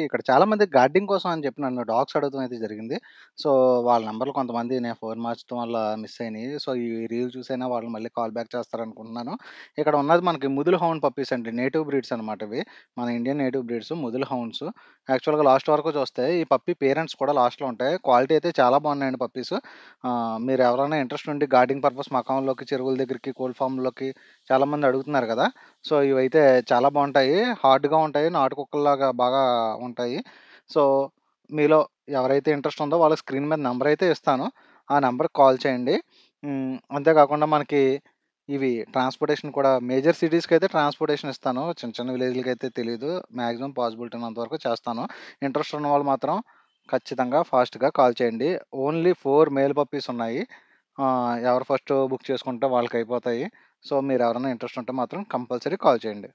ఇక్కడ చాలామంది గార్డింగ్ కోసం అని చెప్పి నన్ను డాగ్స్ అడగడం అయితే జరిగింది. సో, వాళ్ళ నంబర్‌లు కొంతమంది నేను ఫోన్ మార్చడం వల్ల మిస్ అయినియి. సో, ఈ రీల్ చూసైనా వాళ్ళు మళ్ళీ కాల్ బ్యాక్ చేస్తారనుకుంటున్నాను. ఇక్కడ ఉన్నది మనకి ముదుల్ హౌండ్ పప్పీస్ అండి. నేటివ్ బ్రీడ్స్ అనమాట ఇవి. మన Indian native breeds Mudhol hounds. యాక్చువల్‌గా లాస్ట్ వరకు చూస్తే ఈ పప్పీ పేరెంట్స్ కూడా లాస్ట్‌లో ఉంటాయి. క్వాలిటీ అయితే చాలా బాగున్నాయండి పప్పీస్. మీరు ఎవరైనా ఇంట్రెస్ట్ ఉండి గార్డింగ్ పర్పస్ మకాంలోకి, చెరువుల దగ్గరికి, కోళ్ల ఫార్మ్‌లోకి చాలామంది అడుగుతున్నారు కదా! సో, ఇవైతే చాలా బావుంటాయి. హార్డ్‌గా ఉంటాయి. నాటు కుక్కల్లాగా బాగా ఉంటాయి. సో, మీలో ఎవరైతే ఇంట్రెస్ట్ ఉందో వాళ్ళకి స్క్రీన్ మీద నంబరయితే ఇస్తాను. ఆ నంబర్‌కి కాల్ చేయండి. అంతే కాకుండా మనకి ఇవి ట్రాన్స్‌పోర్టేషన్ కూడా మేజర్ సిటీస్‌కైతే ట్రాన్స్‌పోర్టేషన్ ఇస్తాను. చిన్న చిన్న విలేజ్‌లకైతే తెలీదు. మాక్సిమం పాసిబిలిటీ ఉన్నంత వరకు చేస్తాను. ఇంట్రెస్ట్ ఉన్నవాళ్ళు మాత్రం ఖచ్చితంగా ఫాస్ట్‌గా కాల్ చేయండి. ఓన్లీ 4 మేల్ పప్పీస్ ఉన్నాయి. ఎవరు ఫస్ట్ బుక్ చేసుకుంటే వాళ్ళకయిపోతాయి. సో, మీరెవరైనా ఇంట్రెస్ట్ ఉంటే మాత్రం కంపల్సరీ కాల్ చేయండి.